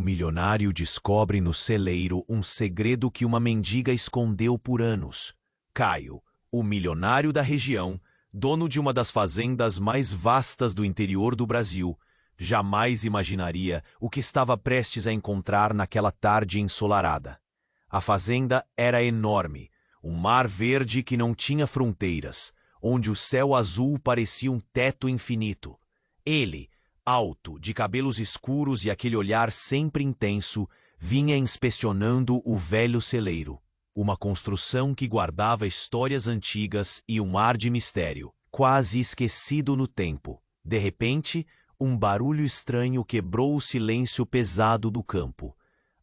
milionário descobre no celeiro um segredo que uma mendiga escondeu por anos. Caio, o milionário da região, dono de uma das fazendas mais vastas do interior do Brasil, jamais imaginaria o que estava prestes a encontrar naquela tarde ensolarada. A fazenda era enorme, um mar verde que não tinha fronteiras, onde o céu azul parecia um teto infinito. Ele, alto, de cabelos escuros e aquele olhar sempre intenso, vinha inspecionando o velho celeiro, uma construção que guardava histórias antigas e um ar de mistério, quase esquecido no tempo. De repente, um barulho estranho quebrou o silêncio pesado do campo.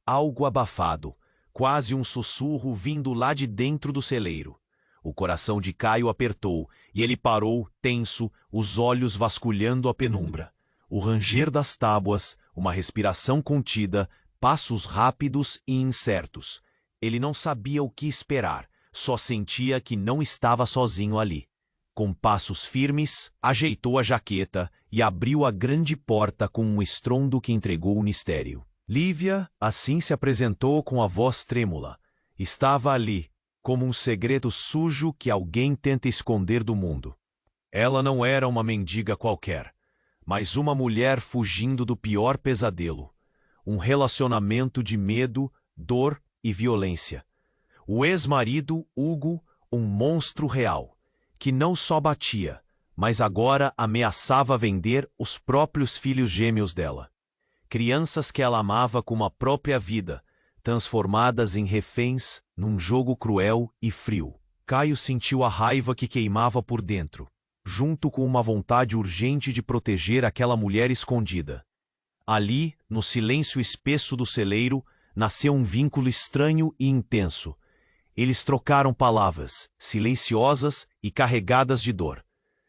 Algo abafado, quase um sussurro vindo lá de dentro do celeiro. O coração de Caio apertou e ele parou, tenso, os olhos vasculhando a penumbra. O ranger das tábuas, uma respiração contida, passos rápidos e incertos. Ele não sabia o que esperar, só sentia que não estava sozinho ali. Com passos firmes, ajeitou a jaqueta e abriu a grande porta com um estrondo que entregou o mistério. Lívia, assim se apresentou com a voz trêmula. Estava ali, como um segredo sujo que alguém tenta esconder do mundo. Ela não era uma mendiga qualquer, mas uma mulher fugindo do pior pesadelo. Um relacionamento de medo, dor e violência. O ex-marido, Hugo, um monstro real, que não só batia, mas agora ameaçava vender os próprios filhos gêmeos dela. Crianças que ela amava como a própria vida, transformadas em reféns num jogo cruel e frio. Caio sentiu a raiva que queimava por dentro, junto com uma vontade urgente de proteger aquela mulher escondida. Ali, no silêncio espesso do celeiro, nasceu um vínculo estranho e intenso. Eles trocaram palavras, silenciosas e carregadas de dor.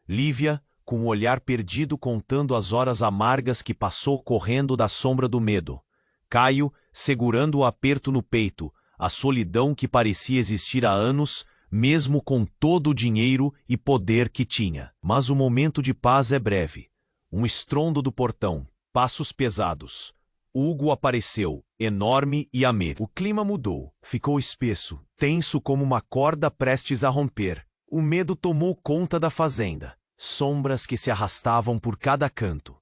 Lívia, com o olhar perdido contando as horas amargas que passou correndo da sombra do medo. Caio, segurando o aperto no peito, a solidão que parecia existir há anos, mesmo com todo o dinheiro e poder que tinha. Mas o momento de paz é breve. Um estrondo do portão, passos pesados. Hugo apareceu, enorme e ameaçador. O clima mudou, ficou espesso, tenso como uma corda prestes a romper. O medo tomou conta da fazenda. Sombras que se arrastavam por cada canto.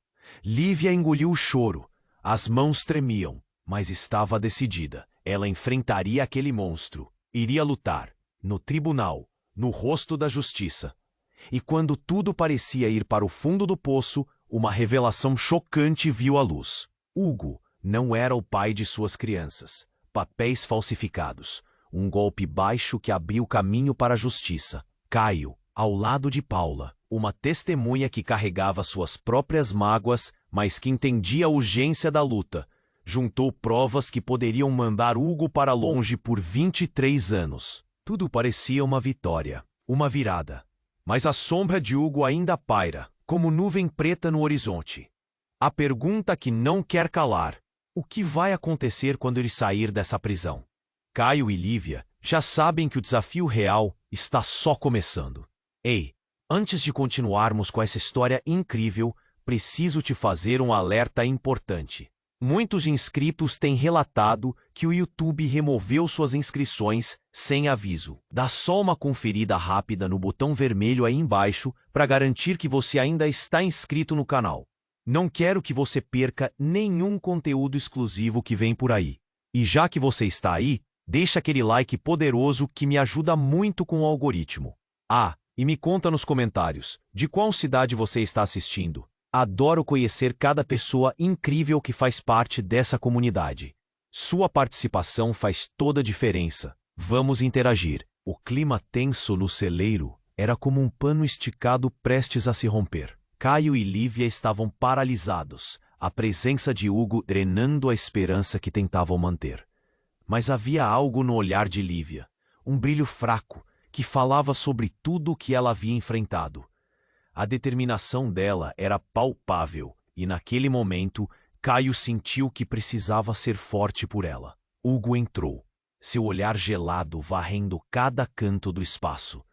Lívia engoliu o choro. As mãos tremiam, mas estava decidida. Ela enfrentaria aquele monstro. Iria lutar, no tribunal, no rosto da justiça. E quando tudo parecia ir para o fundo do poço, uma revelação chocante viu a luz. Hugo não era o pai de suas crianças. Papéis falsificados. Um golpe baixo que abriu caminho para a justiça. Caio, ao lado de Paula, uma testemunha que carregava suas próprias mágoas, mas que entendia a urgência da luta. Juntou provas que poderiam mandar Hugo para longe por 23 anos. Tudo parecia uma vitória, uma virada. Mas a sombra de Hugo ainda paira, como nuvem preta no horizonte. A pergunta que não quer calar: o que vai acontecer quando ele sair dessa prisão? Caio e Lívia já sabem que o desafio real está só começando. Ei, antes de continuarmos com essa história incrível, preciso te fazer um alerta importante. Muitos inscritos têm relatado que o YouTube removeu suas inscrições sem aviso. Dá só uma conferida rápida no botão vermelho aí embaixo para garantir que você ainda está inscrito no canal. Não quero que você perca nenhum conteúdo exclusivo que vem por aí. E já que você está aí, deixa aquele like poderoso que me ajuda muito com o algoritmo. Ah, e me conta nos comentários, de qual cidade você está assistindo. Adoro conhecer cada pessoa incrível que faz parte dessa comunidade. Sua participação faz toda a diferença. Vamos interagir. O clima tenso no celeiro era como um pano esticado prestes a se romper. Caio e Lívia estavam paralisados, a presença de Hugo drenando a esperança que tentavam manter. Mas havia algo no olhar de Lívia, um brilho fraco, que falava sobre tudo o que ela havia enfrentado. A determinação dela era palpável, e naquele momento, Caio sentiu que precisava ser forte por ela. Hugo entrou, seu olhar gelado varrendo cada canto do espaço.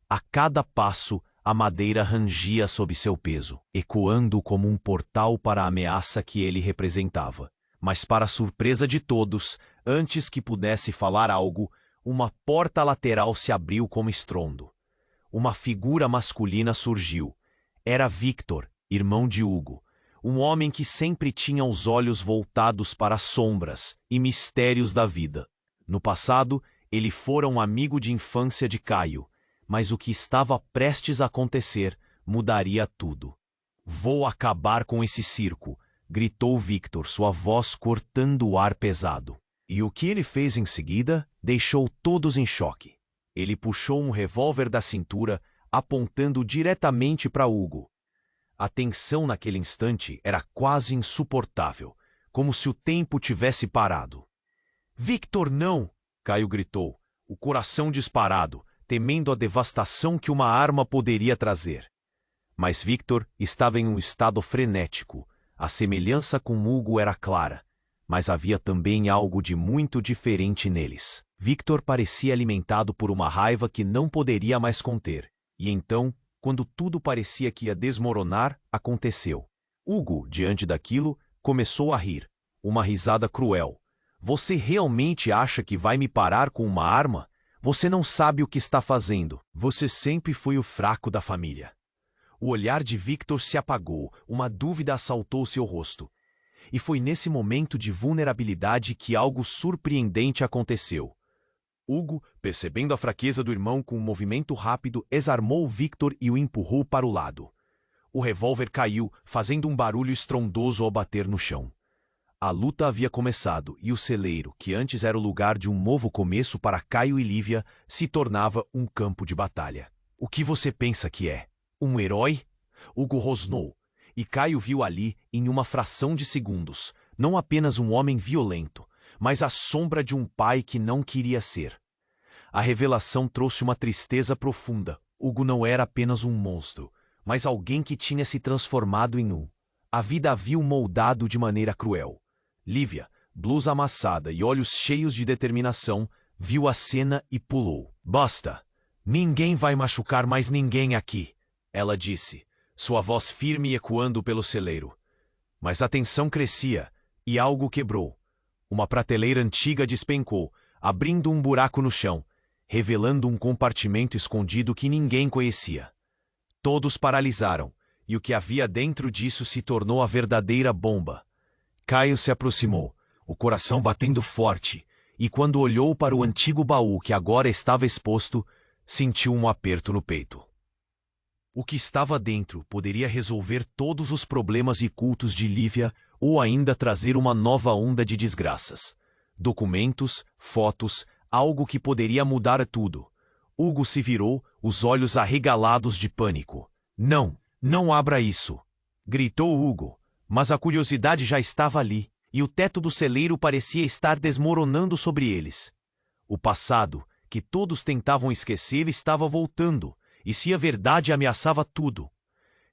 A cada passo, a madeira rangia sob seu peso, ecoando como um portal para a ameaça que ele representava. Mas para a surpresa de todos, antes que pudesse falar algo, uma porta lateral se abriu com estrondo. Uma figura masculina surgiu. Era Victor, irmão de Hugo, um homem que sempre tinha os olhos voltados para as sombras e mistérios da vida. No passado, ele fora um amigo de infância de Caio, mas o que estava prestes a acontecer mudaria tudo. "Vou acabar com esse circo", gritou Victor, sua voz cortando o ar pesado. E o que ele fez em seguida deixou todos em choque. Ele puxou um revólver da cintura, apontando diretamente para Hugo. A tensão naquele instante era quase insuportável, como se o tempo tivesse parado. "Victor, não!" Caio gritou, o coração disparado, temendo a devastação que uma arma poderia trazer. Mas Victor estava em um estado frenético. A semelhança com Hugo era clara, mas havia também algo de muito diferente neles. Victor parecia alimentado por uma raiva que não poderia mais conter. E então, quando tudo parecia que ia desmoronar, aconteceu. Hugo, diante daquilo, começou a rir. Uma risada cruel. "Você realmente acha que vai me parar com uma arma? Você não sabe o que está fazendo. Você sempre foi o fraco da família." O olhar de Victor se apagou, uma dúvida assaltou seu rosto. E foi nesse momento de vulnerabilidade que algo surpreendente aconteceu. Hugo, percebendo a fraqueza do irmão com um movimento rápido, desarmou Victor e o empurrou para o lado. O revólver caiu, fazendo um barulho estrondoso ao bater no chão. A luta havia começado e o celeiro, que antes era o lugar de um novo começo para Caio e Lívia, se tornava um campo de batalha. "O que você pensa que é? Um herói?" Hugo rosnou, e Caio viu ali, em uma fração de segundos, não apenas um homem violento, mas a sombra de um pai que não queria ser. A revelação trouxe uma tristeza profunda. Hugo não era apenas um monstro, mas alguém que tinha se transformado em um. A vida havia o moldado de maneira cruel. Lívia, blusa amassada e olhos cheios de determinação, viu a cena e pulou. "Basta! Ninguém vai machucar mais ninguém aqui", ela disse, sua voz firme ecoando pelo celeiro. Mas a tensão crescia, e algo quebrou. Uma prateleira antiga despencou, abrindo um buraco no chão, revelando um compartimento escondido que ninguém conhecia. Todos paralisaram, e o que havia dentro disso se tornou a verdadeira bomba. Caio se aproximou, o coração batendo forte, e quando olhou para o antigo baú que agora estava exposto, sentiu um aperto no peito. O que estava dentro poderia resolver todos os problemas e cultos de Lívia ou ainda trazer uma nova onda de desgraças. Documentos, fotos, algo que poderia mudar tudo. Hugo se virou, os olhos arregalados de pânico. "Não, não abra isso!" gritou Hugo, mas a curiosidade já estava ali, e o teto do celeiro parecia estar desmoronando sobre eles. O passado, que todos tentavam esquecer, estava voltando, e se a verdade ameaçava tudo.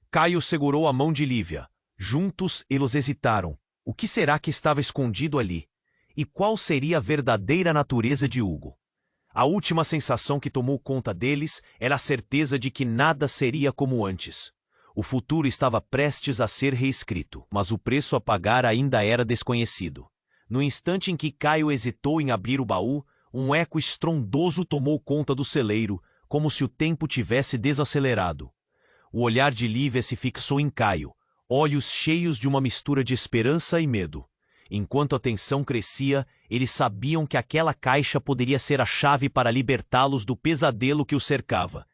Caio segurou a mão de Lívia. Juntos eles hesitaram. O que será que estava escondido ali? E qual seria a verdadeira natureza de Hugo? A última sensação que tomou conta deles era a certeza de que nada seria como antes. O futuro estava prestes a ser reescrito, mas o preço a pagar ainda era desconhecido. No instante em que Caio hesitou em abrir o baú, um eco estrondoso tomou conta do celeiro, como se o tempo tivesse desacelerado. O olhar de Lívia se fixou em Caio, olhos cheios de uma mistura de esperança e medo. Enquanto a tensão crescia, eles sabiam que aquela caixa poderia ser a chave para libertá-los do pesadelo que os cercava.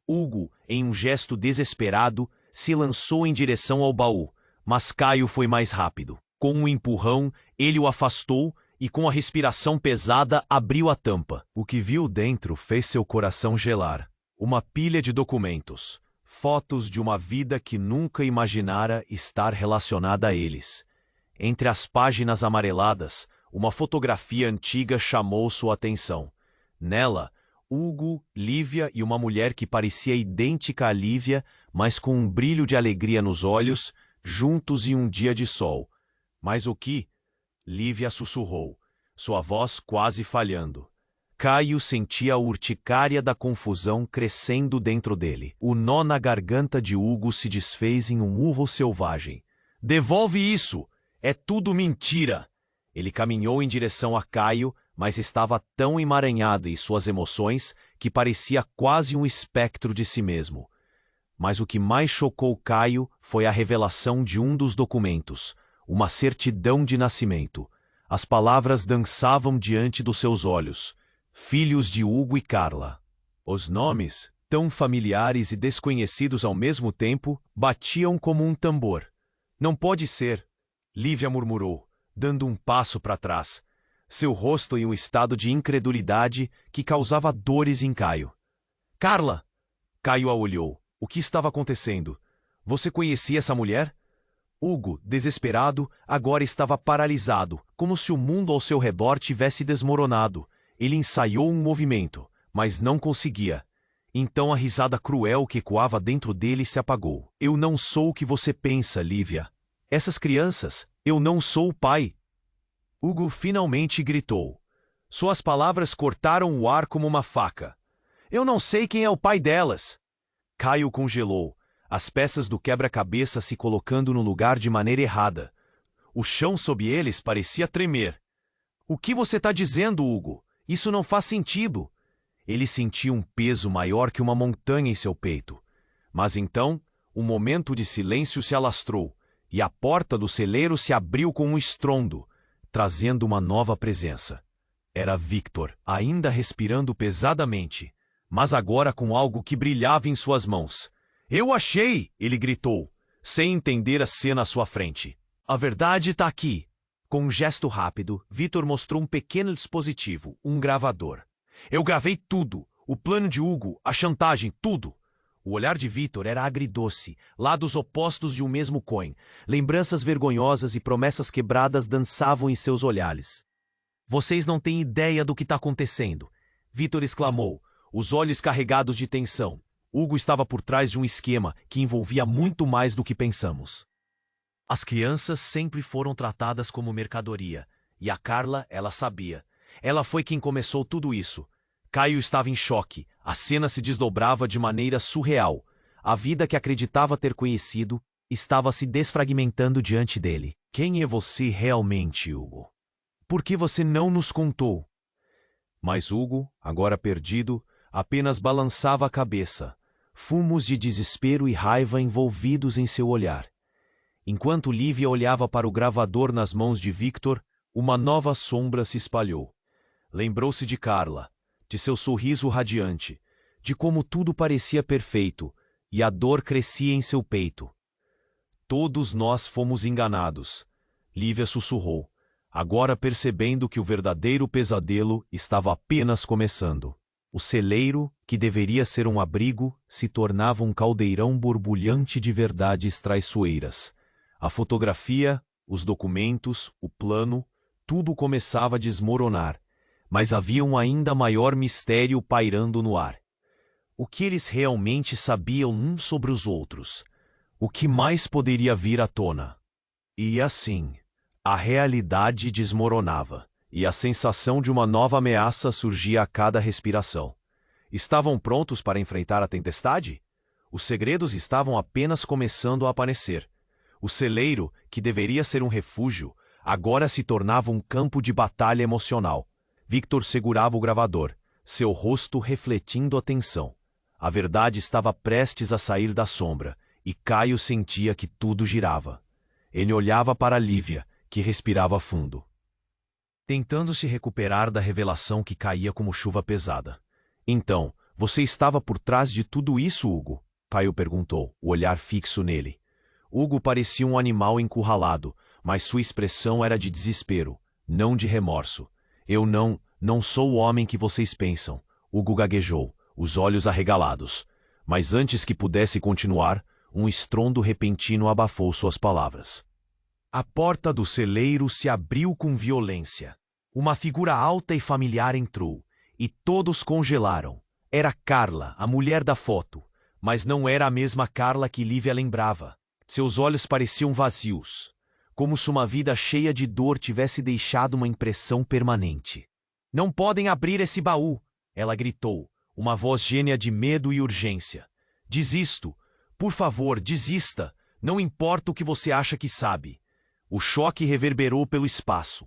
Hugo, em um gesto desesperado, se lançou em direção ao baú, mas Caio foi mais rápido. Com um empurrão, ele o afastou e, com a respiração pesada, abriu a tampa. O que viu dentro fez seu coração gelar. Uma pilha de documentos, fotos de uma vida que nunca imaginara estar relacionada a eles. Entre as páginas amareladas, uma fotografia antiga chamou sua atenção. Nela, Hugo, Lívia e uma mulher que parecia idêntica a Lívia, mas com um brilho de alegria nos olhos, juntos em um dia de sol. Mas o que? Lívia sussurrou, sua voz quase falhando. Caio sentia a urticária da confusão crescendo dentro dele. O nó na garganta de Hugo se desfez em um urro selvagem. "Devolve isso! É tudo mentira!" Ele caminhou em direção a Caio, mas estava tão emaranhado em suas emoções que parecia quase um espectro de si mesmo. Mas o que mais chocou Caio foi a revelação de um dos documentos, uma certidão de nascimento. As palavras dançavam diante dos seus olhos. Filhos de Hugo e Carla. Os nomes, tão familiares e desconhecidos ao mesmo tempo, batiam como um tambor. Não pode ser, Lívia murmurou, dando um passo para trás, seu rosto em um estado de incredulidade que causava dores em Caio. Carla! Caio a olhou. O que estava acontecendo? Você conhecia essa mulher? Hugo, desesperado, agora estava paralisado, como se o mundo ao seu redor tivesse desmoronado. Ele ensaiou um movimento, mas não conseguia. Então a risada cruel que ecoava dentro dele se apagou. Eu não sou o que você pensa, Lívia. Essas crianças, eu não sou o pai. Hugo finalmente gritou. Suas palavras cortaram o ar como uma faca. Eu não sei quem é o pai delas. Caio congelou, as peças do quebra-cabeça se colocando no lugar de maneira errada. O chão sob eles parecia tremer. O que você está dizendo, Hugo? Isso não faz sentido. Ele sentia um peso maior que uma montanha em seu peito. Mas então, um momento de silêncio se alastrou, e a porta do celeiro se abriu com um estrondo, trazendo uma nova presença. Era Victor, ainda respirando pesadamente, mas agora com algo que brilhava em suas mãos. Eu achei! Ele gritou, sem entender a cena à sua frente. A verdade está aqui. Com um gesto rápido, Victor mostrou um pequeno dispositivo, um gravador. Eu gravei tudo, o plano de Hugo, a chantagem, tudo. O olhar de Victor era agridoce, lados opostos de um mesmo coin. Lembranças vergonhosas e promessas quebradas dançavam em seus olhares. Vocês não têm ideia do que está acontecendo, Victor exclamou, os olhos carregados de tensão. Hugo estava por trás de um esquema que envolvia muito mais do que pensamos. As crianças sempre foram tratadas como mercadoria, e a Carla, ela sabia. Ela foi quem começou tudo isso. Caio estava em choque, a cena se desdobrava de maneira surreal. A vida que acreditava ter conhecido estava se desfragmentando diante dele. Quem é você realmente, Hugo? Por que você não nos contou? Mas Hugo, agora perdido, apenas balançava a cabeça, fumos de desespero e raiva envolvidos em seu olhar. Enquanto Lívia olhava para o gravador nas mãos de Victor, uma nova sombra se espalhou. Lembrou-se de Carla, de seu sorriso radiante, de como tudo parecia perfeito, e a dor crescia em seu peito. Todos nós fomos enganados, Lívia sussurrou, agora percebendo que o verdadeiro pesadelo estava apenas começando. O celeiro, que deveria ser um abrigo, se tornava um caldeirão borbulhante de verdades traiçoeiras. A fotografia, os documentos, o plano, tudo começava a desmoronar, mas havia um ainda maior mistério pairando no ar. O que eles realmente sabiam uns sobre os outros? O que mais poderia vir à tona? E assim, a realidade desmoronava, e a sensação de uma nova ameaça surgia a cada respiração. Estavam prontos para enfrentar a tempestade? Os segredos estavam apenas começando a aparecer. O celeiro, que deveria ser um refúgio, agora se tornava um campo de batalha emocional. Victor segurava o gravador, seu rosto refletindo a tensão. A verdade estava prestes a sair da sombra, e Caio sentia que tudo girava. Ele olhava para Lívia, que respirava fundo, tentando se recuperar da revelação que caía como chuva pesada. Então, você estava por trás de tudo isso, Hugo? Caio perguntou, o olhar fixo nele. Hugo parecia um animal encurralado, mas sua expressão era de desespero, não de remorso. Eu não sou o homem que vocês pensam, Hugo gaguejou, os olhos arregalados. Mas antes que pudesse continuar, um estrondo repentino abafou suas palavras. A porta do celeiro se abriu com violência. Uma figura alta e familiar entrou, e todos congelaram. Era Carla, a mulher da foto, mas não era a mesma Carla que Lívia lembrava. Seus olhos pareciam vazios, como se uma vida cheia de dor tivesse deixado uma impressão permanente. Não podem abrir esse baú, ela gritou, uma voz gênea de medo e urgência. Desisto. Por favor, desista. Não importa o que você acha que sabe. O choque reverberou pelo espaço.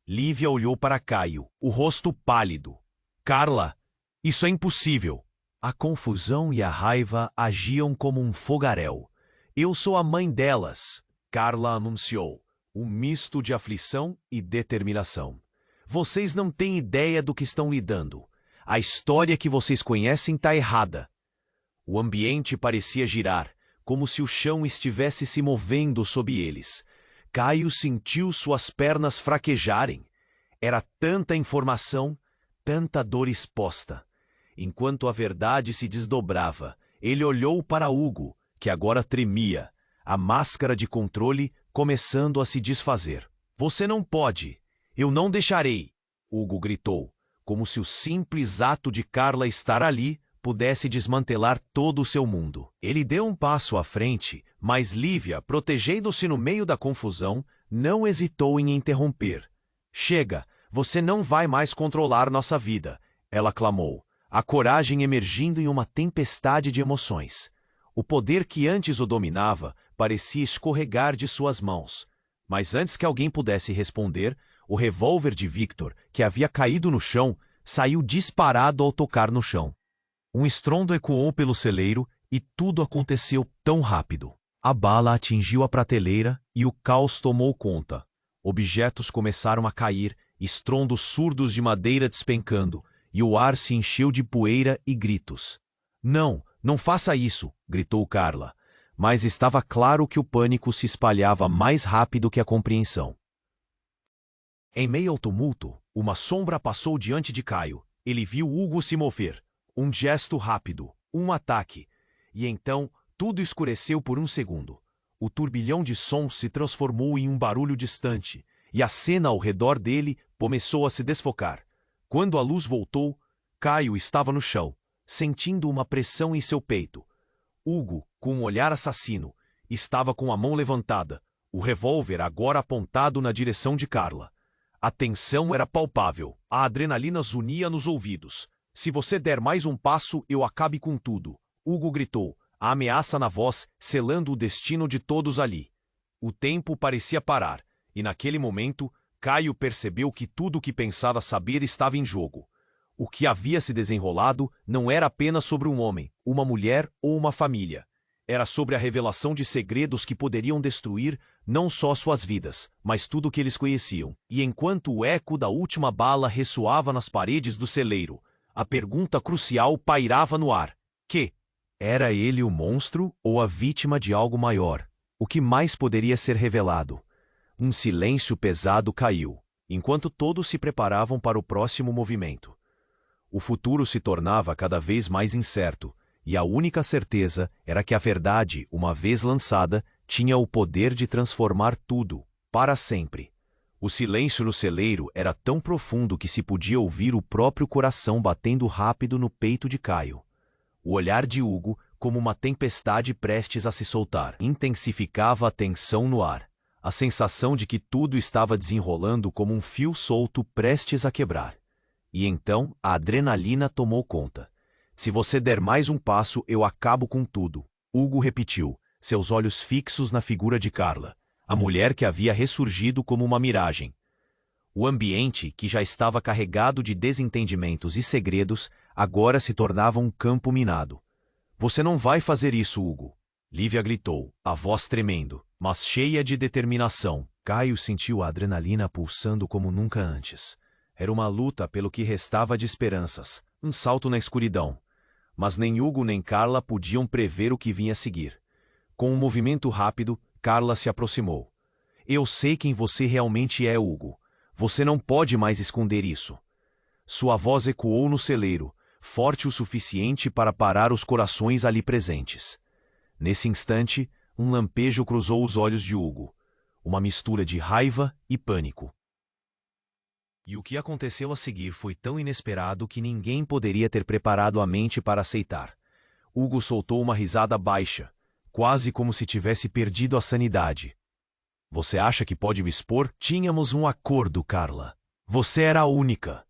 Lívia olhou para Caio, o rosto pálido. Carla, isso é impossível. A confusão e a raiva agiam como um fogaréu. Eu sou a mãe delas, Carla anunciou, um misto de aflição e determinação. Vocês não têm ideia do que estão lidando. A história que vocês conhecem está errada. O ambiente parecia girar, como se o chão estivesse se movendo sob eles. Caio sentiu suas pernas fraquejarem. Era tanta informação, tanta dor exposta. Enquanto a verdade se desdobrava, ele olhou para Hugo, que agora tremia, a máscara de controle começando a se desfazer. Você não pode. Eu não deixarei, Hugo gritou, como se o simples ato de Carla estar ali pudesse desmantelar todo o seu mundo. Ele deu um passo à frente, mas Lívia, protegendo-se no meio da confusão, não hesitou em interromper. Chega, você não vai mais controlar nossa vida, ela clamou, a coragem emergindo em uma tempestade de emoções. O poder que antes o dominava parecia escorregar de suas mãos. Mas antes que alguém pudesse responder, o revólver de Victor, que havia caído no chão, saiu disparado ao tocar no chão. Um estrondo ecoou pelo celeiro e tudo aconteceu tão rápido. A bala atingiu a prateleira e o caos tomou conta. Objetos começaram a cair, estrondos surdos de madeira despencando, e o ar se encheu de poeira e gritos. Não, não faça isso, gritou Carla. Mas estava claro que o pânico se espalhava mais rápido que a compreensão. Em meio ao tumulto, uma sombra passou diante de Caio. Ele viu Hugo se mover. Um gesto rápido, um ataque. E então, tudo escureceu por um segundo. O turbilhão de sons se transformou em um barulho distante, e a cena ao redor dele começou a se desfocar. Quando a luz voltou, Caio estava no chão, sentindo uma pressão em seu peito. Hugo, com um olhar assassino, estava com a mão levantada, o revólver agora apontado na direção de Carla. A tensão era palpável, a adrenalina zunia nos ouvidos. Se você der mais um passo, eu acabe com tudo, Hugo gritou, a ameaça na voz selando o destino de todos ali. O tempo parecia parar, e naquele momento, Caio percebeu que tudo o que pensava saber estava em jogo. O que havia se desenrolado não era apenas sobre um homem, uma mulher ou uma família. Era sobre a revelação de segredos que poderiam destruir não só suas vidas, mas tudo o que eles conheciam. E enquanto o eco da última bala ressoava nas paredes do celeiro, a pergunta crucial pairava no ar. Era ele o monstro ou a vítima de algo maior? O que mais poderia ser revelado? Um silêncio pesado caiu, enquanto todos se preparavam para o próximo movimento. O futuro se tornava cada vez mais incerto, e a única certeza era que a verdade, uma vez lançada, tinha o poder de transformar tudo, para sempre. O silêncio no celeiro era tão profundo que se podia ouvir o próprio coração batendo rápido no peito de Caio. O olhar de Hugo, como uma tempestade prestes a se soltar, intensificava a tensão no ar, a sensação de que tudo estava desenrolando como um fio solto prestes a quebrar. E então a adrenalina tomou conta. Se você der mais um passo, eu acabo com tudo, Hugo repetiu, seus olhos fixos na figura de Carla, a mulher que havia ressurgido como uma miragem. O ambiente, que já estava carregado de desentendimentos e segredos, agora se tornava um campo minado. Você não vai fazer isso, Hugo. Lívia gritou, a voz tremendo, mas cheia de determinação. Caio sentiu a adrenalina pulsando como nunca antes. Era uma luta pelo que restava de esperanças, um salto na escuridão. Mas nem Hugo nem Carla podiam prever o que vinha a seguir. Com um movimento rápido, Carla se aproximou. Eu sei quem você realmente é, Hugo. Você não pode mais esconder isso. Sua voz ecoou no celeiro, forte o suficiente para parar os corações ali presentes. Nesse instante, um lampejo cruzou os olhos de Hugo. Uma mistura de raiva e pânico. E o que aconteceu a seguir foi tão inesperado que ninguém poderia ter preparado a mente para aceitar. Hugo soltou uma risada baixa, quase como se tivesse perdido a sanidade. Você acha que pode me expor? Tínhamos um acordo, Carla. Você era a única.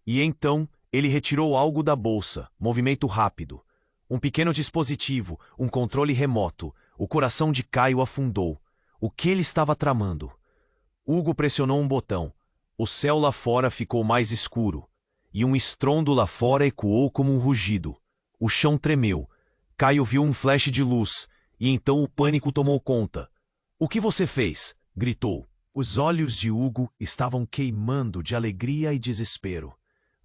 E então, ele retirou algo da bolsa, movimento rápido. Um pequeno dispositivo, um controle remoto. O coração de Caio afundou. O que ele estava tramando? Hugo pressionou um botão. O céu lá fora ficou mais escuro, e um estrondo lá fora ecoou como um rugido. O chão tremeu. Caio viu um flash de luz, e então o pânico tomou conta. "O que você fez?" gritou. Os olhos de Hugo estavam queimando de alegria e desespero.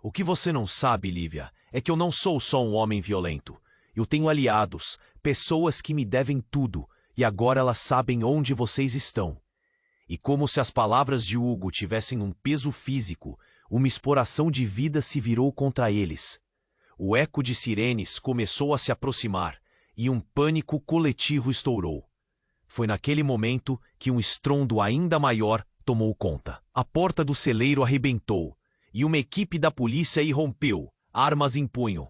"O que você não sabe, Lívia, é que eu não sou só um homem violento. Eu tenho aliados, pessoas que me devem tudo, e agora elas sabem onde vocês estão." E como se as palavras de Hugo tivessem um peso físico, uma exploração de vida se virou contra eles. O eco de sirenes começou a se aproximar, e um pânico coletivo estourou. Foi naquele momento que um estrondo ainda maior tomou conta. A porta do celeiro arrebentou, e uma equipe da polícia irrompeu, armas em punho.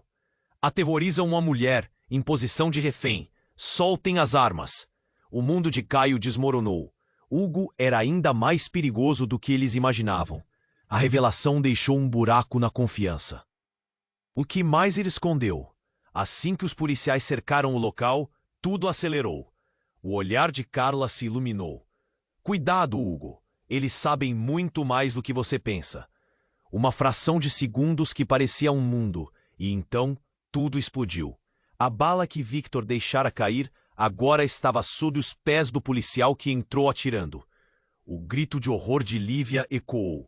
"Aterrorizam uma mulher, em posição de refém. Soltem as armas." O mundo de Caio desmoronou. Hugo era ainda mais perigoso do que eles imaginavam. A revelação deixou um buraco na confiança. O que mais ele escondeu? Assim que os policiais cercaram o local, tudo acelerou. O olhar de Carla se iluminou. "Cuidado, Hugo. Eles sabem muito mais do que você pensa." Uma fração de segundos que parecia um mundo, e então tudo explodiu. A bala que Victor deixara cair agora estava sob os pés do policial que entrou atirando. O grito de horror de Lívia ecoou.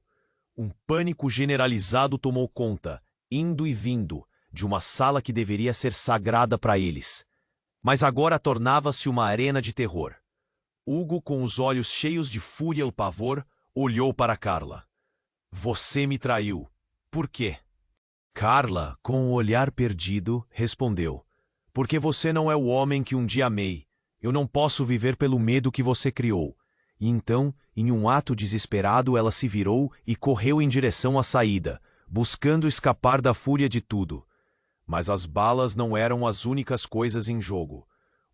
Um pânico generalizado tomou conta, indo e vindo, de uma sala que deveria ser sagrada para eles. Mas agora tornava-se uma arena de terror. Hugo, com os olhos cheios de fúria e pavor, olhou para Carla. "Você me traiu. Por quê?" Carla, com o olhar perdido, respondeu. "Porque você não é o homem que um dia amei. Eu não posso viver pelo medo que você criou." E então, em um ato desesperado, ela se virou e correu em direção à saída, buscando escapar da fúria de tudo. Mas as balas não eram as únicas coisas em jogo.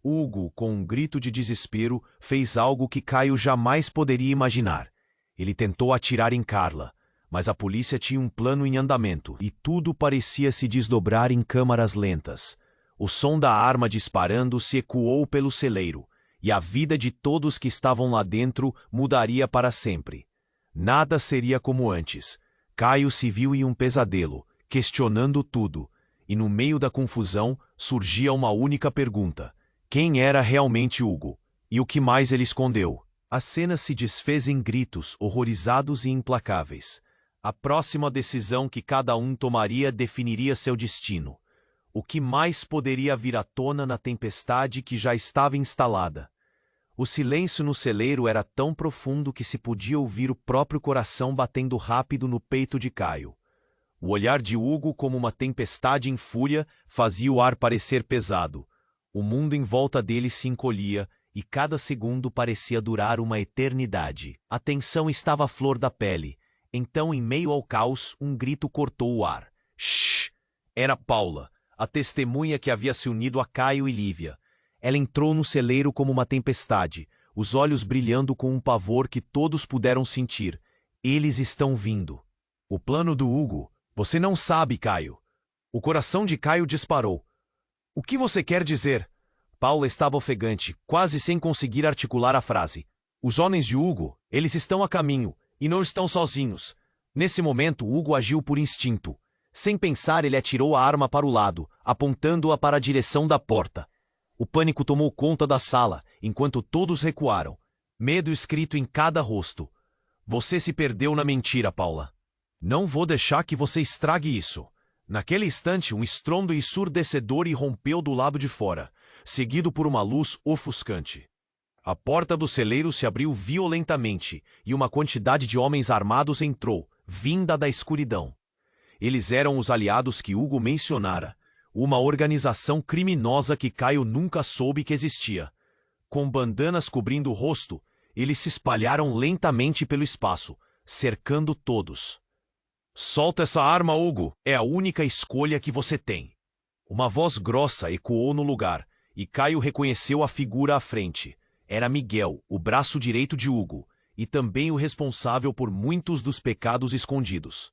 Hugo, com um grito de desespero, fez algo que Caio jamais poderia imaginar. Ele tentou atirar em Carla, mas a polícia tinha um plano em andamento, e tudo parecia se desdobrar em câmaras lentas. O som da arma disparando se ecoou pelo celeiro, e a vida de todos que estavam lá dentro mudaria para sempre. Nada seria como antes. Caio se viu em um pesadelo, questionando tudo, e no meio da confusão surgia uma única pergunta: quem era realmente Hugo? E o que mais ele escondeu? A cena se desfez em gritos horrorizados e implacáveis. A próxima decisão que cada um tomaria definiria seu destino. O que mais poderia vir à tona na tempestade que já estava instalada? O silêncio no celeiro era tão profundo que se podia ouvir o próprio coração batendo rápido no peito de Caio. O olhar de Hugo, como uma tempestade em fúria, fazia o ar parecer pesado. O mundo em volta dele se encolhia, e cada segundo parecia durar uma eternidade. A tensão estava à flor da pele. Então, em meio ao caos, um grito cortou o ar. "Shh!" Era Paula, a testemunha que havia se unido a Caio e Lívia. Ela entrou no celeiro como uma tempestade, os olhos brilhando com um pavor que todos puderam sentir. Eles estão vindo. O plano do Hugo. Você não sabe, Caio. O coração de Caio disparou. O que você quer dizer? Paula estava ofegante, quase sem conseguir articular a frase. Os homens de Hugo, eles estão a caminho, e não estão sozinhos. Nesse momento, Hugo agiu por instinto. Sem pensar, ele atirou a arma para o lado, apontando-a para a direção da porta. O pânico tomou conta da sala, enquanto todos recuaram. Medo escrito em cada rosto. Você se perdeu na mentira, Paula. Não vou deixar que você estrague isso. Naquele instante, um estrondo ensurdecedor irrompeu do lado de fora, seguido por uma luz ofuscante. A porta do celeiro se abriu violentamente, e uma quantidade de homens armados entrou, vinda da escuridão. Eles eram os aliados que Hugo mencionara, uma organização criminosa que Caio nunca soube que existia. Com bandanas cobrindo o rosto, eles se espalharam lentamente pelo espaço, cercando todos. Solta essa arma, Hugo! É a única escolha que você tem. Uma voz grossa ecoou no lugar, e Caio reconheceu a figura à frente. Era Miguel, o braço direito de Hugo, e também o responsável por muitos dos pecados escondidos.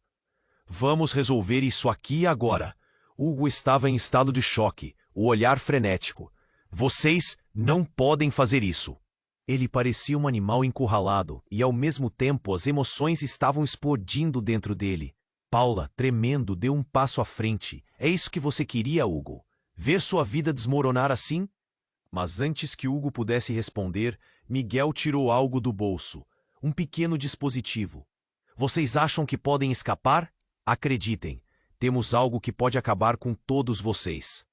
Vamos resolver isso aqui e agora. Hugo estava em estado de choque, o olhar frenético. Vocês não podem fazer isso. Ele parecia um animal encurralado e, ao mesmo tempo, as emoções estavam explodindo dentro dele. Paula, tremendo, deu um passo à frente. É isso que você queria, Hugo? Ver sua vida desmoronar assim? Mas antes que Hugo pudesse responder, Miguel tirou algo do bolso. Um pequeno dispositivo. Vocês acham que podem escapar? Acreditem, temos algo que pode acabar com todos vocês.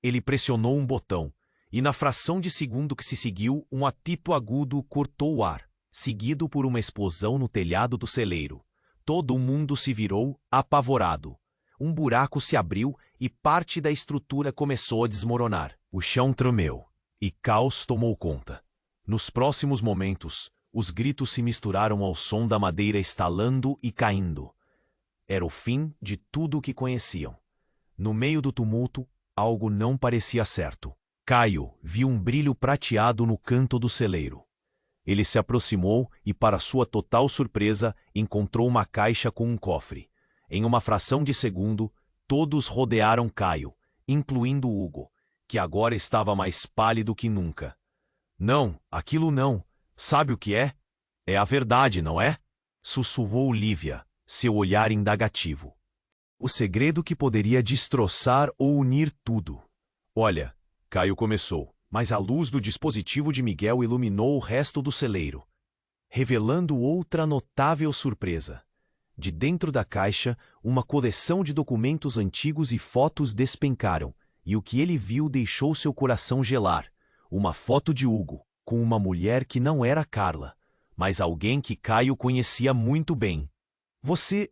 Ele pressionou um botão, e na fração de segundo que se seguiu, um apito agudo cortou o ar, seguido por uma explosão no telhado do celeiro. Todo mundo se virou, apavorado. Um buraco se abriu e parte da estrutura começou a desmoronar. O chão tremeu, e caos tomou conta. Nos próximos momentos, os gritos se misturaram ao som da madeira estalando e caindo. Era o fim de tudo o que conheciam. No meio do tumulto, algo não parecia certo. Caio viu um brilho prateado no canto do celeiro. Ele se aproximou e, para sua total surpresa, encontrou uma caixa com um cofre. Em uma fração de segundo, todos rodearam Caio, incluindo Hugo, que agora estava mais pálido que nunca. Não, aquilo não. Sabe o que é? É a verdade, não é? Sussurrou Lívia, seu olhar indagativo. O segredo que poderia destroçar ou unir tudo. Olha, Caio começou, mas a luz do dispositivo de Miguel iluminou o resto do celeiro, revelando outra notável surpresa. De dentro da caixa, uma coleção de documentos antigos e fotos despencaram, e o que ele viu deixou seu coração gelar. Uma foto de Hugo, com uma mulher que não era Carla, mas alguém que Caio conhecia muito bem. Você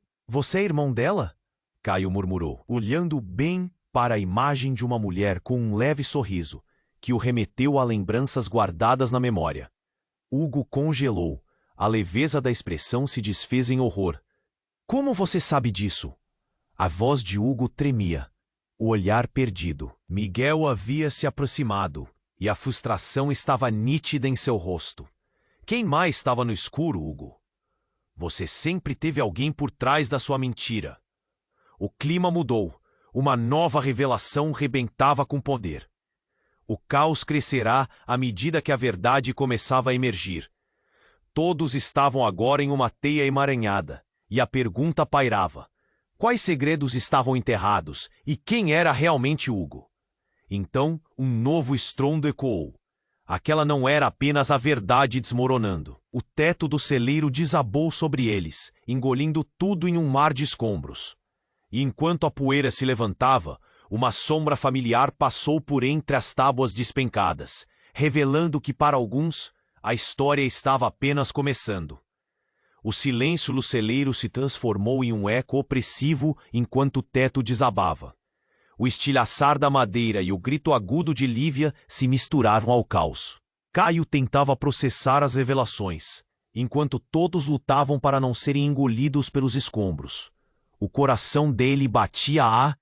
é irmão dela? Caio murmurou, olhando bem para a imagem de uma mulher com um leve sorriso, que o remeteu a lembranças guardadas na memória. Hugo congelou. A leveza da expressão se desfez em horror. Como você sabe disso? A voz de Hugo tremia, o olhar perdido. Miguel havia se aproximado, e a frustração estava nítida em seu rosto. Quem mais estava no escuro, Hugo? Você sempre teve alguém por trás da sua mentira. O clima mudou. Uma nova revelação rebentava com poder. O caos crescerá à medida que a verdade começava a emergir. Todos estavam agora em uma teia emaranhada, e a pergunta pairava: quais segredos estavam enterrados e quem era realmente Hugo? Então, um novo estrondo ecoou. Aquela não era apenas a verdade desmoronando. O teto do celeiro desabou sobre eles, engolindo tudo em um mar de escombros. E enquanto a poeira se levantava, uma sombra familiar passou por entre as tábuas despencadas, revelando que, para alguns, a história estava apenas começando. O silêncio no celeiro se transformou em um eco opressivo enquanto o teto desabava. O estilhaçar da madeira e o grito agudo de Lívia se misturaram ao caos. Caio tentava processar as revelações, enquanto todos lutavam para não serem engolidos pelos escombros. O coração dele batia a...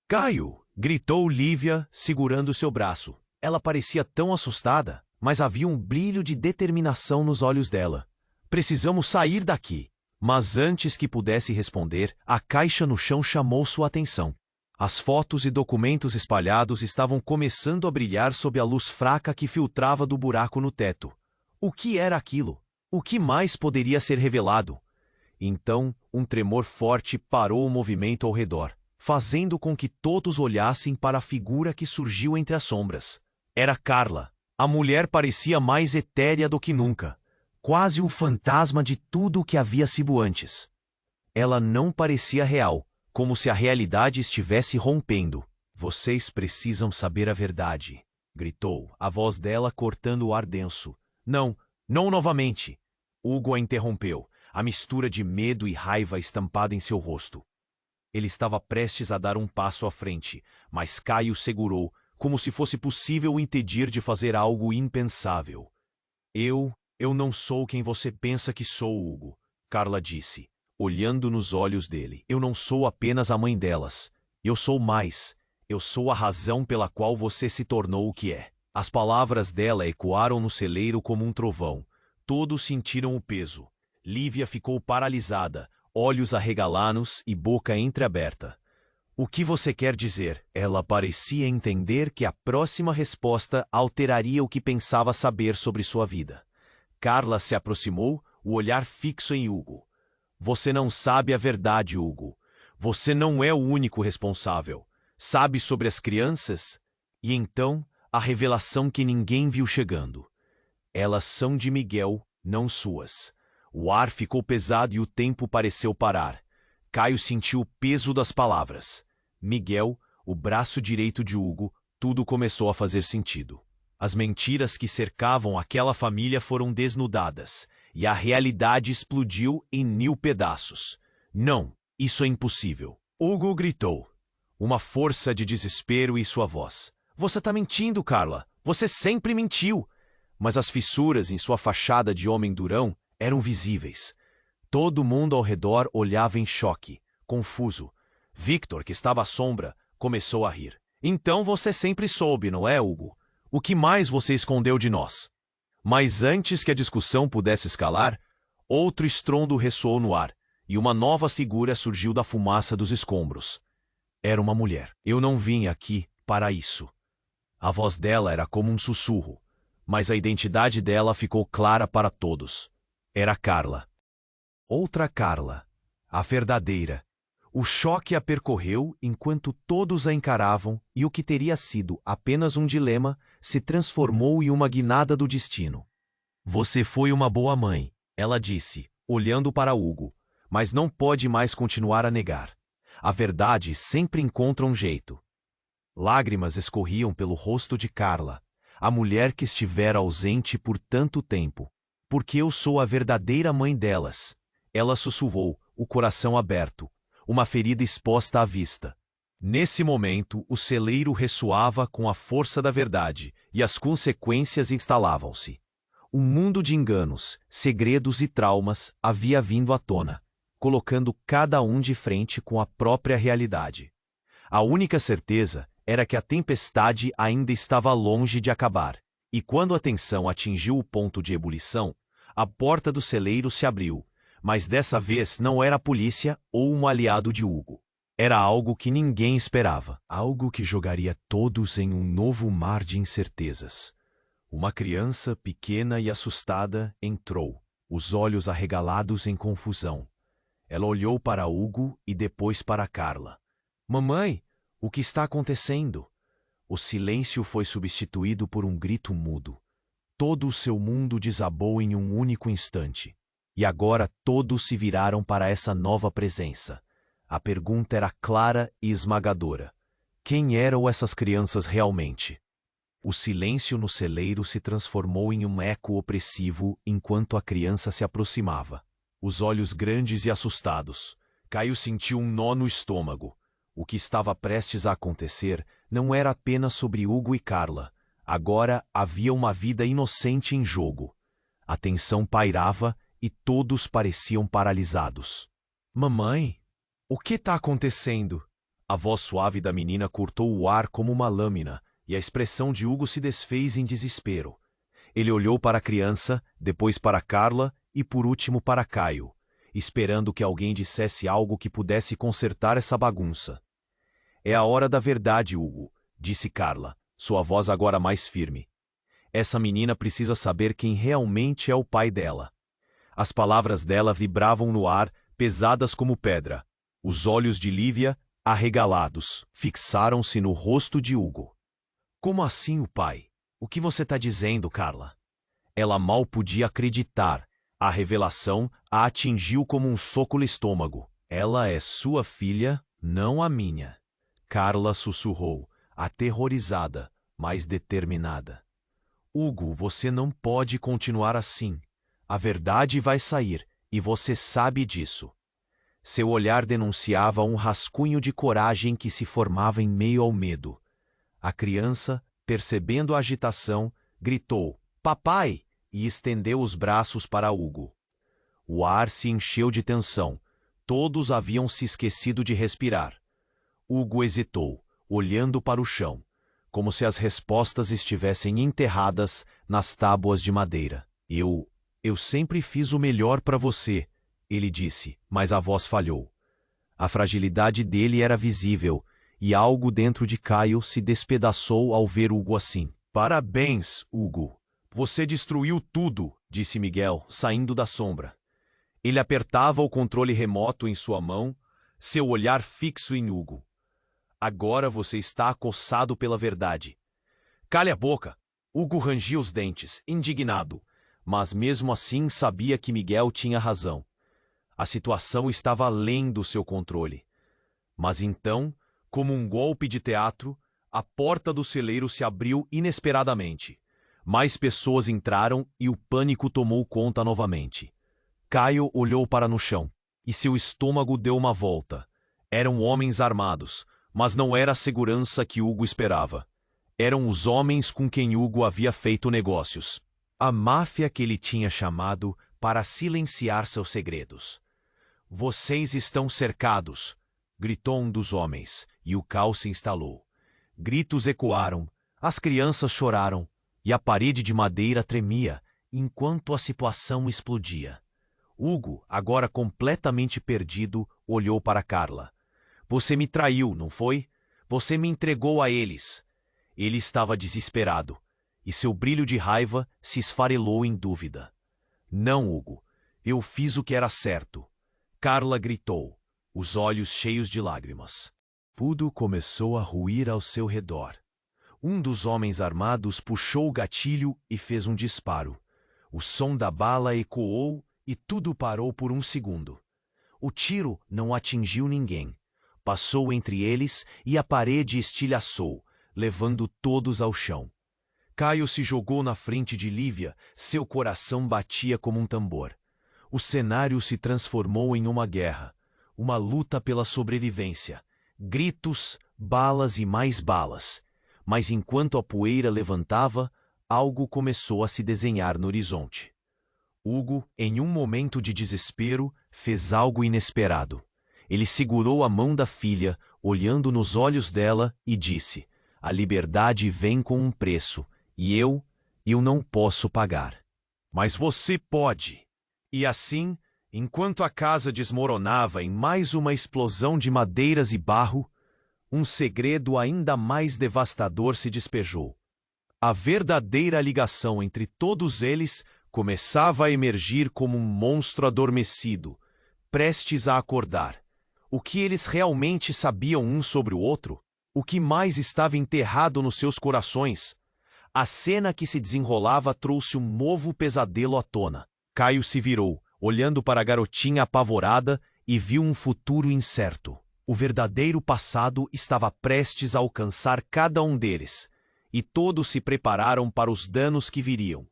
Caio! Gritou Lívia, segurando seu braço. Ela parecia tão assustada, mas havia um brilho de determinação nos olhos dela. Precisamos sair daqui. Mas antes que pudesse responder, a caixa no chão chamou sua atenção. As fotos e documentos espalhados estavam começando a brilhar sob a luz fraca que filtrava do buraco no teto. O que era aquilo? O que mais poderia ser revelado? Então, um tremor forte parou o movimento ao redor, fazendo com que todos olhassem para a figura que surgiu entre as sombras. Era Carla. A mulher parecia mais etérea do que nunca, quase um fantasma de tudo o que havia sido antes. Ela não parecia real, como se a realidade estivesse rompendo. Vocês precisam saber a verdade, gritou, a voz dela cortando o ar denso. Não, não novamente. Hugo a interrompeu, a mistura de medo e raiva estampada em seu rosto. Ele estava prestes a dar um passo à frente, mas Caio segurou, como se fosse possível o impedir de fazer algo impensável. Eu não sou quem você pensa que sou, Hugo, Carla disse, olhando nos olhos dele. Eu não sou apenas a mãe delas. Eu sou mais. Eu sou a razão pela qual você se tornou o que é. As palavras dela ecoaram no celeiro como um trovão. Todos sentiram o peso. Lívia ficou paralisada, olhos arregalados e boca entreaberta. O que você quer dizer? Ela parecia entender que a próxima resposta alteraria o que pensava saber sobre sua vida. Carla se aproximou, o olhar fixo em Hugo. Você não sabe a verdade, Hugo. Você não é o único responsável. Sabe sobre as crianças? E então, a revelação que ninguém viu chegando. Elas são de Miguel, não suas. O ar ficou pesado e o tempo pareceu parar. Caio sentiu o peso das palavras. Miguel, o braço direito de Hugo, tudo começou a fazer sentido. As mentiras que cercavam aquela família foram desnudadas, e a realidade explodiu em 1000 pedaços. Não, isso é impossível. Hugo gritou. Uma força de desespero em sua voz. Você tá mentindo, Carla. Você sempre mentiu. Mas as fissuras em sua fachada de homem durão eram visíveis. Todo mundo ao redor olhava em choque, confuso. Victor, que estava à sombra, começou a rir. Então você sempre soube, não é, Hugo? O que mais você escondeu de nós? Mas antes que a discussão pudesse escalar, outro estrondo ressoou no ar, e uma nova figura surgiu da fumaça dos escombros. Era uma mulher. Eu não vim aqui para isso. A voz dela era como um sussurro, mas a identidade dela ficou clara para todos. Era Carla. Outra Carla. A verdadeira. O choque a percorreu enquanto todos a encaravam e o que teria sido apenas um dilema se transformou em uma guinada do destino. Você foi uma boa mãe, ela disse, olhando para Hugo, mas não pode mais continuar a negar. A verdade sempre encontra um jeito. Lágrimas escorriam pelo rosto de Carla, a mulher que estivera ausente por tanto tempo. Porque eu sou a verdadeira mãe delas. Ela sussurrou, o coração aberto, uma ferida exposta à vista. Nesse momento, o celeiro ressoava com a força da verdade e as consequências instalavam-se. Um mundo de enganos, segredos e traumas havia vindo à tona, colocando cada um de frente com a própria realidade. A única certeza era que a tempestade ainda estava longe de acabar, e quando a tensão atingiu o ponto de ebulição, a porta do celeiro se abriu, mas dessa vez não era a polícia ou um aliado de Hugo. Era algo que ninguém esperava, algo que jogaria todos em um novo mar de incertezas. Uma criança pequena e assustada entrou, os olhos arregalados em confusão. Ela olhou para Hugo e depois para Carla. Mamãe, o que está acontecendo? O silêncio foi substituído por um grito mudo. Todo o seu mundo desabou em um único instante. E agora todos se viraram para essa nova presença. A pergunta era clara e esmagadora. Quem eram essas crianças realmente? O silêncio no celeiro se transformou em um eco opressivo enquanto a criança se aproximava. Os olhos grandes e assustados. Caio sentiu um nó no estômago. O que estava prestes a acontecer não era apenas sobre Hugo e Carla. Agora havia uma vida inocente em jogo. A tensão pairava e todos pareciam paralisados. Mamãe, o que está acontecendo? A voz suave da menina cortou o ar como uma lâmina e a expressão de Hugo se desfez em desespero. Ele olhou para a criança, depois para Carla e por último para Caio, esperando que alguém dissesse algo que pudesse consertar essa bagunça. É a hora da verdade, Hugo, disse Carla, sua voz agora mais firme. Essa menina precisa saber quem realmente é o pai dela. As palavras dela vibravam no ar, pesadas como pedra. Os olhos de Lívia, arregalados, fixaram-se no rosto de Hugo. Como assim o pai? O que você está dizendo, Carla? Ela mal podia acreditar. A revelação a atingiu como um soco no estômago. Ela é sua filha, não a minha. Carla sussurrou, aterrorizada, mas determinada. Hugo, você não pode continuar assim. A verdade vai sair, e você sabe disso. Seu olhar denunciava um rascunho de coragem que se formava em meio ao medo. A criança, percebendo a agitação, gritou, papai, e estendeu os braços para Hugo. O ar se encheu de tensão. Todos haviam se esquecido de respirar. Hugo hesitou, olhando para o chão, como se as respostas estivessem enterradas nas tábuas de madeira. Eu sempre fiz o melhor para você, ele disse, mas a voz falhou. A fragilidade dele era visível, e algo dentro de Caio se despedaçou ao ver Hugo assim. Parabéns, Hugo. Você destruiu tudo, disse Miguel, saindo da sombra. Ele apertava o controle remoto em sua mão, seu olhar fixo em Hugo. Agora você está acossado pela verdade. Cale a boca! Hugo rangia os dentes, indignado, mas mesmo assim sabia que Miguel tinha razão. A situação estava além do seu controle. Mas então, como um golpe de teatro, a porta do celeiro se abriu inesperadamente. Mais pessoas entraram e o pânico tomou conta novamente. Caio olhou para no chão, e seu estômago deu uma volta. Eram homens armados, mas não era a segurança que Hugo esperava. Eram os homens com quem Hugo havia feito negócios. A máfia que ele tinha chamado para silenciar seus segredos. Vocês estão cercados, gritou um dos homens, e o caos se instalou. Gritos ecoaram, as crianças choraram, e a parede de madeira tremia, enquanto a situação explodia. Hugo, agora completamente perdido, olhou para Carla. Você me traiu, não foi? Você me entregou a eles. Ele estava desesperado, e seu brilho de raiva se esfarelou em dúvida. Não, Hugo, eu fiz o que era certo. Carla gritou, os olhos cheios de lágrimas. Tudo começou a ruir ao seu redor. Um dos homens armados puxou o gatilho e fez um disparo. O som da bala ecoou e tudo parou por um segundo. O tiro não atingiu ninguém. Passou entre eles e a parede estilhaçou, levando todos ao chão. Caio se jogou na frente de Lívia, seu coração batia como um tambor. O cenário se transformou em uma guerra, uma luta pela sobrevivência. Gritos, balas e mais balas. Mas enquanto a poeira levantava, algo começou a se desenhar no horizonte. Hugo, em um momento de desespero, fez algo inesperado. Ele segurou a mão da filha, olhando nos olhos dela, e disse: a liberdade vem com um preço, e eu não posso pagar. Mas você pode. E assim, enquanto a casa desmoronava em mais uma explosão de madeiras e barro, um segredo ainda mais devastador se despejou. A verdadeira ligação entre todos eles começava a emergir como um monstro adormecido, prestes a acordar. O que eles realmente sabiam um sobre o outro? O que mais estava enterrado nos seus corações? A cena que se desenrolava trouxe um novo pesadelo à tona. Caio se virou, olhando para a garotinha apavorada, e viu um futuro incerto. O verdadeiro passado estava prestes a alcançar cada um deles, e todos se prepararam para os danos que viriam.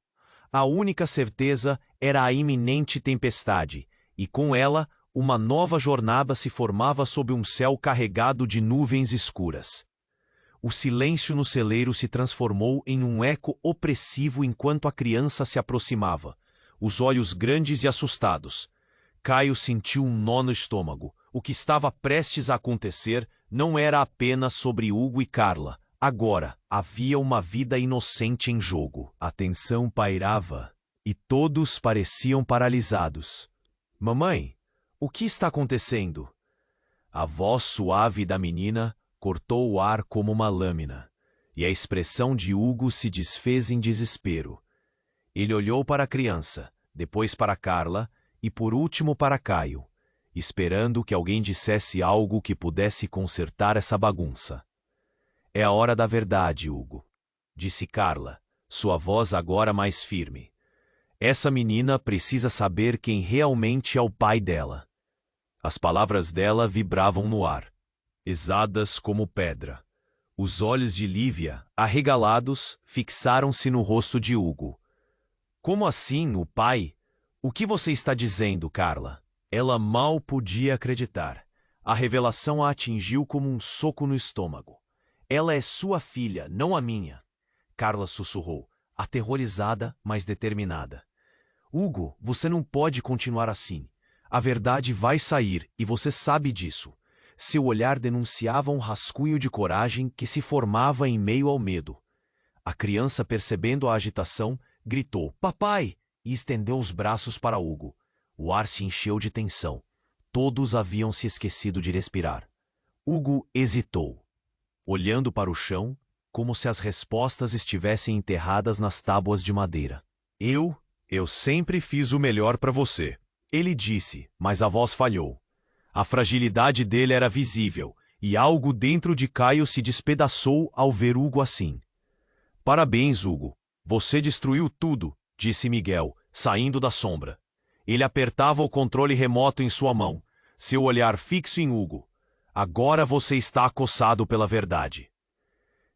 A única certeza era a iminente tempestade, e com ela, uma nova jornada se formava sob um céu carregado de nuvens escuras. O silêncio no celeiro se transformou em um eco opressivo enquanto a criança se aproximava, os olhos grandes e assustados. Caio sentiu um nó no estômago. O que estava prestes a acontecer não era apenas sobre Hugo e Carla. Agora, havia uma vida inocente em jogo. A tensão pairava, e todos pareciam paralisados. Mamãe, o que está acontecendo? A voz suave da menina cortou o ar como uma lâmina, e a expressão de Hugo se desfez em desespero. Ele olhou para a criança, depois para Carla e por último para Caio, esperando que alguém dissesse algo que pudesse consertar essa bagunça. É a hora da verdade, Hugo, disse Carla, sua voz agora mais firme. Essa menina precisa saber quem realmente é o pai dela. As palavras dela vibravam no ar, pesadas como pedra. Os olhos de Lívia, arregalados, fixaram-se no rosto de Hugo. Como assim, o pai? O que você está dizendo, Carla? Ela mal podia acreditar. A revelação a atingiu como um soco no estômago. Ela é sua filha, não a minha. Carla sussurrou, aterrorizada, mas determinada. Hugo, você não pode continuar assim. A verdade vai sair e você sabe disso. Seu olhar denunciava um rascunho de coragem que se formava em meio ao medo. A criança, percebendo a agitação, gritou, papai, e estendeu os braços para Hugo. O ar se encheu de tensão. Todos haviam se esquecido de respirar. Hugo hesitou. olhando para o chão, como se as respostas estivessem enterradas nas tábuas de madeira. Eu sempre fiz o melhor para você, ele disse, mas a voz falhou. A fragilidade dele era visível, e algo dentro de Caio se despedaçou ao ver Hugo assim. Parabéns, Hugo. Você destruiu tudo, disse Miguel, saindo da sombra. Ele apertava o controle remoto em sua mão, seu olhar fixo em Hugo. Agora você está acossado pela verdade.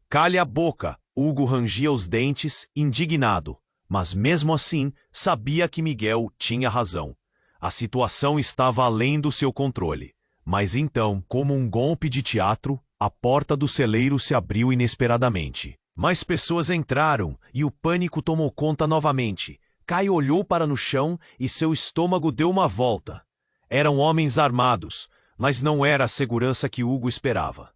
Cale a boca, Hugo rangia os dentes, indignado, mas mesmo assim sabia que Miguel tinha razão. A situação estava além do seu controle. Mas então, como um golpe de teatro, a porta do celeiro se abriu inesperadamente. Mais pessoas entraram e o pânico tomou conta novamente. Caio olhou para no chão e seu estômago deu uma volta. Eram homens armados, mas não era a segurança que Hugo esperava.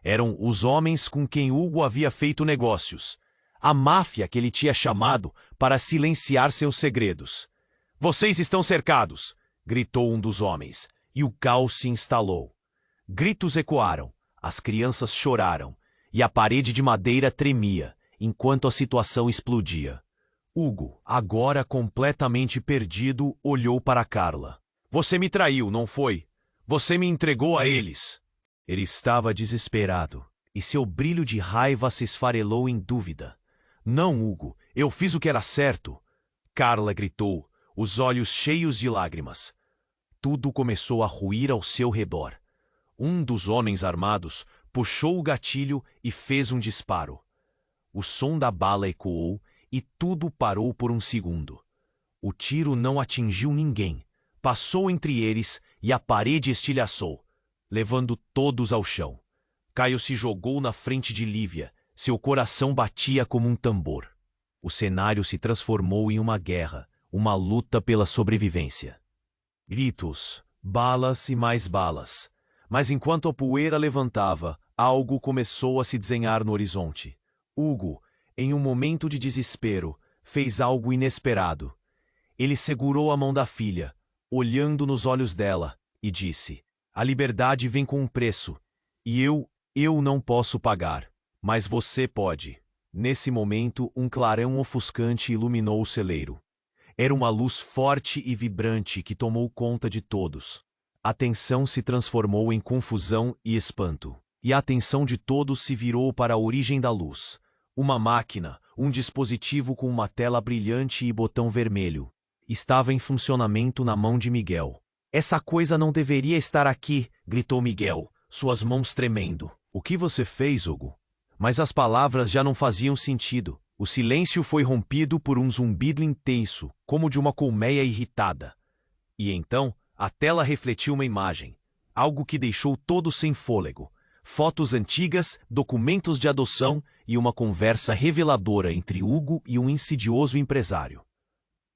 Eram os homens com quem Hugo havia feito negócios. A máfia que ele tinha chamado para silenciar seus segredos. Vocês estão cercados, gritou um dos homens, e o caos se instalou. Gritos ecoaram, as crianças choraram, e a parede de madeira tremia, enquanto a situação explodia. Hugo, agora completamente perdido, olhou para Carla. Você me traiu, não foi? Você me entregou a eles. Ele estava desesperado, e seu brilho de raiva se esfarelou em dúvida. Não, Hugo, eu fiz o que era certo. Carla gritou, os olhos cheios de lágrimas. Tudo começou a ruir ao seu redor. Um dos homens armados puxou o gatilho e fez um disparo. O som da bala ecoou e tudo parou por um segundo. O tiro não atingiu ninguém. Passou entre eles e a parede estilhaçou, levando todos ao chão. Caio se jogou na frente de Lívia. Seu coração batia como um tambor. O cenário se transformou em uma guerra, uma luta pela sobrevivência. Gritos, balas e mais balas. Mas enquanto a poeira levantava, algo começou a se desenhar no horizonte. Hugo, em um momento de desespero, fez algo inesperado. Ele segurou a mão da filha, olhando nos olhos dela, e disse: a liberdade vem com um preço, e eu não posso pagar, mas você pode. Nesse momento, um clarão ofuscante iluminou o celeiro. Era uma luz forte e vibrante que tomou conta de todos. A tensão se transformou em confusão e espanto. E a atenção de todos se virou para a origem da luz. Uma máquina, um dispositivo com uma tela brilhante e botão vermelho. Estava em funcionamento na mão de Miguel. Essa coisa não deveria estar aqui, gritou Miguel, suas mãos tremendo. O que você fez, Hugo? Mas as palavras já não faziam sentido. O silêncio foi rompido por um zumbido intenso, como de uma colmeia irritada. E então, a tela refletiu uma imagem, algo que deixou todos sem fôlego. Fotos antigas, documentos de adoção e uma conversa reveladora entre Hugo e um insidioso empresário.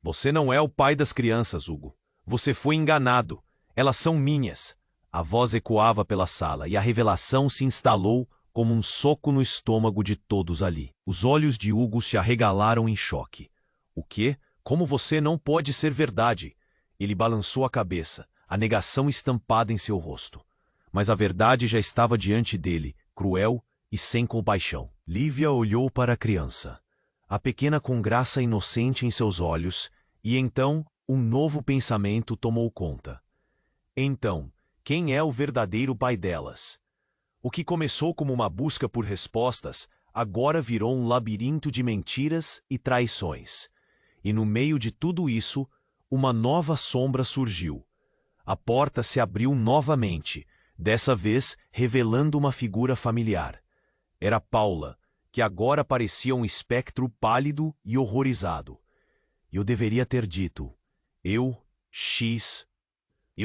Você não é o pai das crianças, Hugo. Você foi enganado. Elas são minhas. A voz ecoava pela sala e a revelação se instalou como um soco no estômago de todos ali. Os olhos de Hugo se arregalaram em choque. O quê? Como você não pode ser verdade? Ele balançou a cabeça, a negação estampada em seu rosto. Mas a verdade já estava diante dele, cruel e sem compaixão. Lívia olhou para a criança, a pequena com graça inocente em seus olhos, e então um novo pensamento tomou conta. Então, quem é o verdadeiro pai delas? O que começou como uma busca por respostas, agora virou um labirinto de mentiras e traições. E no meio de tudo isso, uma nova sombra surgiu. A porta se abriu novamente, dessa vez revelando uma figura familiar. Era Paula, que agora parecia um espectro pálido e horrorizado. Eu deveria ter dito: eu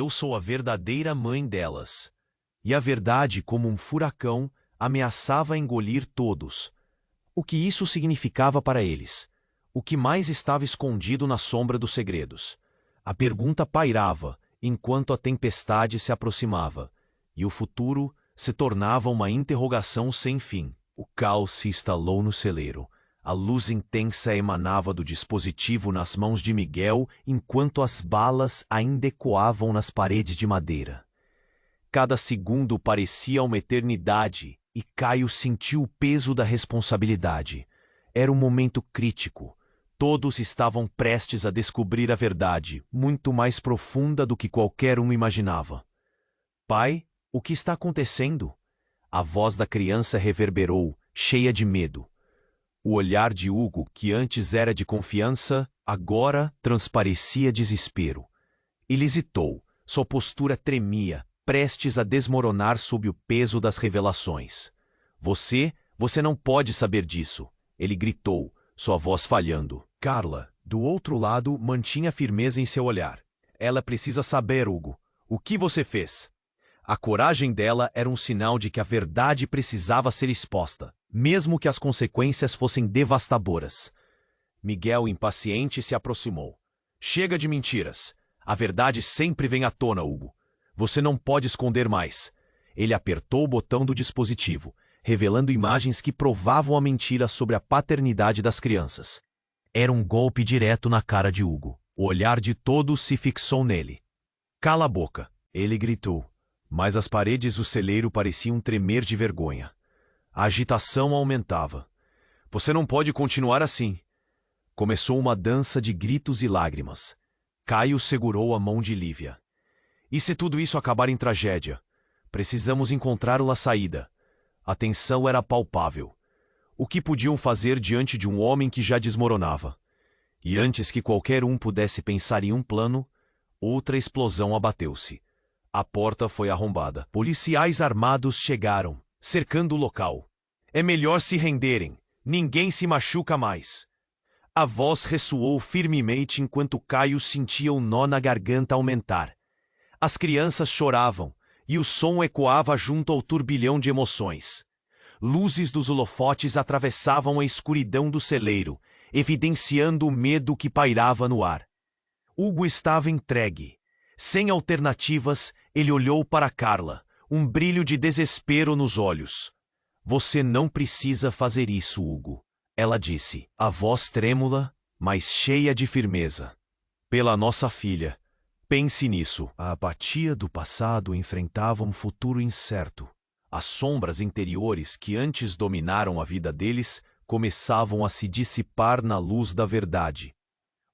sou a verdadeira mãe delas. E a verdade, como um furacão, ameaçava engolir todos. O que isso significava para eles? O que mais estava escondido na sombra dos segredos? A pergunta pairava, enquanto a tempestade se aproximava, e o futuro se tornava uma interrogação sem fim. O caos se instalou no celeiro. A luz intensa emanava do dispositivo nas mãos de Miguel, enquanto as balas ainda ecoavam nas paredes de madeira. Cada segundo parecia uma eternidade, e Caio sentiu o peso da responsabilidade. Era um momento crítico. Todos estavam prestes a descobrir a verdade, muito mais profunda do que qualquer um imaginava. Pai, o que está acontecendo? A voz da criança reverberou, cheia de medo. O olhar de Hugo, que antes era de confiança, agora transparecia desespero. Ele hesitou, sua postura tremia, prestes a desmoronar sob o peso das revelações. Você não pode saber disso, ele gritou, sua voz falhando. Carla, do outro lado, mantinha firmeza em seu olhar. Ela precisa saber, Hugo. O que você fez? A coragem dela era um sinal de que a verdade precisava ser exposta, mesmo que as consequências fossem devastadoras. Miguel, impaciente, se aproximou. Chega de mentiras. A verdade sempre vem à tona, Hugo. Você não pode esconder mais. Ele apertou o botão do dispositivo, revelando imagens que provavam a mentira sobre a paternidade das crianças. Era um golpe direto na cara de Hugo. O olhar de todos se fixou nele. Cala a boca, ele gritou. Mas as paredes do celeiro pareciam tremer de vergonha. A agitação aumentava. Você não pode continuar assim. Começou uma dança de gritos e lágrimas. Caio segurou a mão de Lívia. E se tudo isso acabar em tragédia? Precisamos encontrar uma saída. A tensão era palpável. O que podiam fazer diante de um homem que já desmoronava? E antes que qualquer um pudesse pensar em um plano, outra explosão abateu-se. A porta foi arrombada. Policiais armados chegaram, cercando o local. É melhor se renderem. Ninguém se machuca mais. A voz ressoou firmemente enquanto Caio sentia o nó na garganta aumentar. As crianças choravam, e o som ecoava junto ao turbilhão de emoções. Luzes dos holofotes atravessavam a escuridão do celeiro, evidenciando o medo que pairava no ar. Hugo estava entregue. Sem alternativas, ele olhou para Carla, um brilho de desespero nos olhos. Você não precisa fazer isso, Hugo, ela disse, a voz trêmula, mas cheia de firmeza. Pela nossa filha. Pense nisso. A apatia do passado enfrentava um futuro incerto. As sombras interiores que antes dominaram a vida deles começavam a se dissipar na luz da verdade.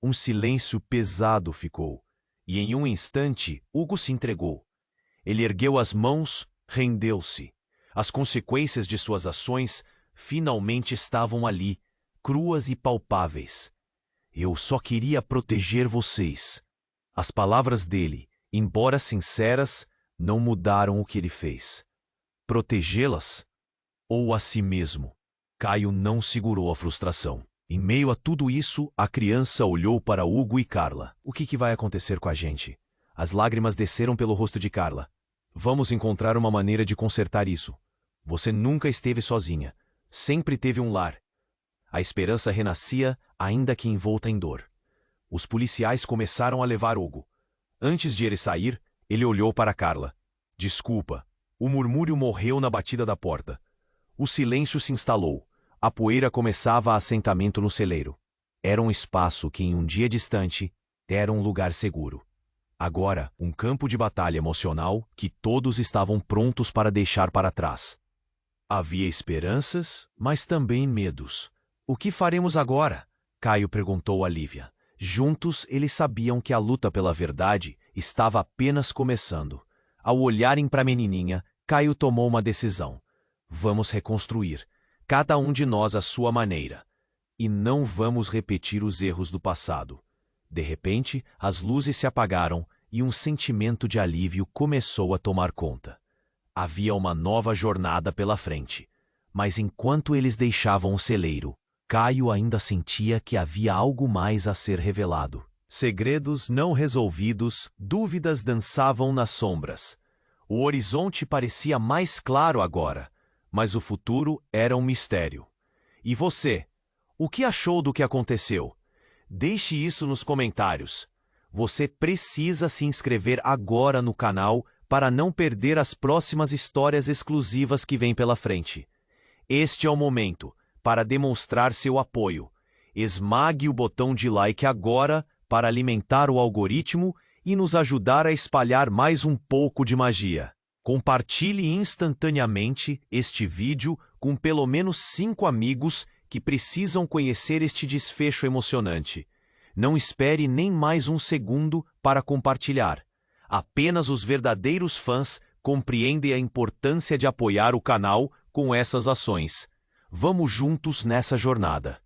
Um silêncio pesado ficou, e em um instante Hugo se entregou. Ele ergueu as mãos, rendeu-se. As consequências de suas ações finalmente estavam ali, cruas e palpáveis. Eu só queria proteger vocês. As palavras dele, embora sinceras, não mudaram o que ele fez. Protegê-las? Ou a si mesmo? Caio não segurou a frustração. Em meio a tudo isso, a criança olhou para Hugo e Carla. O que vai acontecer com a gente? As lágrimas desceram pelo rosto de Carla. Vamos encontrar uma maneira de consertar isso. Você nunca esteve sozinha. Sempre teve um lar. A esperança renascia, ainda que envolta em dor. Os policiais começaram a levar Hugo. Antes de ele sair, ele olhou para Carla. Desculpa. O murmúrio morreu na batida da porta. O silêncio se instalou. A poeira começava a assentamento no celeiro. Era um espaço que, em um dia distante, era um lugar seguro. Agora, um campo de batalha emocional que todos estavam prontos para deixar para trás. Havia esperanças, mas também medos. O que faremos agora? Caio perguntou a Lívia. Juntos, eles sabiam que a luta pela verdade estava apenas começando. Ao olharem para a menininha, Caio tomou uma decisão. Vamos reconstruir, cada um de nós à sua maneira. E não vamos repetir os erros do passado. De repente, as luzes se apagaram e um sentimento de alívio começou a tomar conta. Havia uma nova jornada pela frente. Mas enquanto eles deixavam o celeiro, Caio ainda sentia que havia algo mais a ser revelado. Segredos não resolvidos, dúvidas dançavam nas sombras. O horizonte parecia mais claro agora, mas o futuro era um mistério. E você? O que achou do que aconteceu? Deixe isso nos comentários. Você precisa se inscrever agora no canal para não perder as próximas histórias exclusivas que vêm pela frente. Este é o momento para demonstrar seu apoio. Esmague o botão de like agora para alimentar o algoritmo e nos ajudar a espalhar mais um pouco de magia. Compartilhe instantaneamente este vídeo com pelo menos 5 amigos que precisam conhecer este desfecho emocionante. Não espere nem mais um segundo para compartilhar. Apenas os verdadeiros fãs compreendem a importância de apoiar o canal com essas ações. Vamos juntos nessa jornada.